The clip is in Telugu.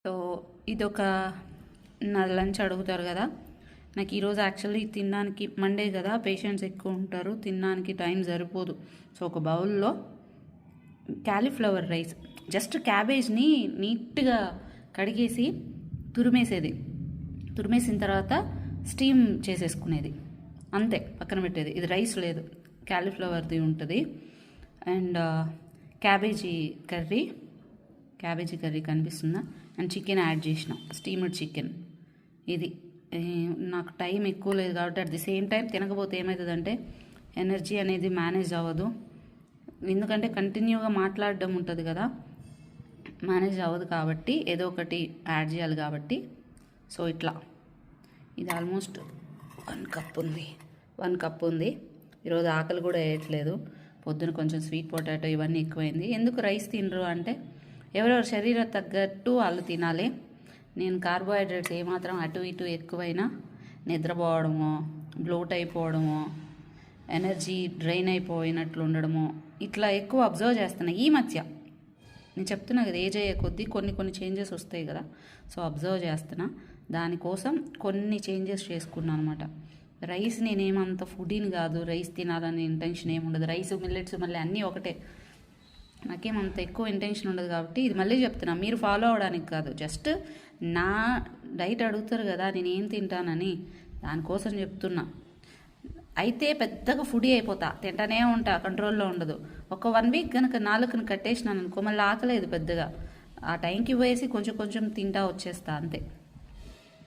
సో ఇదొక నా లంచ్ అడుగుతారు కదా, నాకు ఈరోజు యాక్చువల్లీ తినడానికి మండే కదా, పేషెంట్స్ ఎక్కువ ఉంటారు, తినడానికి టైం సరిపోదు. సో ఒక బౌల్లో క్యాలీఫ్లవర్ రైస్, జస్ట్ క్యాబేజ్ని నీట్గా కడిగేసి తురిమేసిన తర్వాత స్టీమ్ చేసేసుకునేది, అంతే, పక్కన పెట్టేది. ఇది రైస్ లేదు, క్యాలీఫ్లవర్ది ఉంటుంది. అండ్ క్యాబేజీ కర్రీ కనిపిస్తుందా, అండ్ చికెన్ యాడ్ చేసిన, స్టీమ్డ్ చికెన్. ఇది నాకు టైం ఎక్కువ లేదు కాబట్టి అట్ ది సేమ్ టైం తినకపోతే ఏమవుతుందంటే ఎనర్జీ అనేది మేనేజ్ అవ్వదు. ఎందుకంటే కంటిన్యూగా మాట్లాడడం ఉంటుంది కదా, మేనేజ్ అవ్వదు కాబట్టి ఏదో ఒకటి యాడ్ చేయాలి కాబట్టి. సో ఇట్లా ఇది ఆల్మోస్ట్ 1 కప్ ఉంది. ఈరోజు ఆకలి కూడా వేయట్లేదు, పొద్దున కొంచెం స్వీట్ పొటాటో ఇవన్నీ ఎక్కువైంది. ఎందుకు రైస్ తినరు అంటే ఎవరెవరు శరీరం తగ్గట్టు వాళ్ళు తినాలి. నేను కార్బోహైడ్రేట్స్ ఏమాత్రం అటు ఇటు ఎక్కువైనా నిద్రపోవడమో, బ్లోట్ అయిపోవడమో, ఎనర్జీ డ్రైన్ అయిపోయినట్లు ఉండడమో ఇట్లా ఎక్కువ అబ్జర్వ్ చేస్తున్నా ఈ మధ్య. నేను చెప్తున్నా కదా, ఏజ్ అయ్యే కొద్దీ కొన్ని చేంజెస్ వస్తాయి కదా, సో అబ్జర్వ్ చేస్తున్నా. దానికోసం కొన్ని చేంజెస్ చేసుకున్నాను అనమాట. రైస్ నేనేమంత ఫుడీని కాదు, రైస్ తినాలని ఇంటెన్షన్ ఏముండదు. రైస్ మిల్లెట్స్ మళ్ళీ అన్నీ ఒకటే, నాకేమంత ఎక్కువ ఇంటెన్షన్ ఉండదు కాబట్టి ఇది మళ్ళీ చెప్తున్నా, మీరు ఫాలో అవడానికి కాదు, జస్ట్ నా డైట్ అడుగుతారు కదా నేను ఏం తింటానని, దానికోసం చెప్తున్నా. అయితే పెద్దగా ఫుడీ అయిపోతా, తింటానే ఉంటా, కంట్రోల్లో ఉండదు. ఒక 1 వీక్ కనుక నాలుకను కట్టేసినాను అనుకో, మళ్ళీ ఆకలేదు పెద్దగా. ఆ టైంకి పోయేసి కొంచెం తింటా వచ్చేస్తా, అంతే.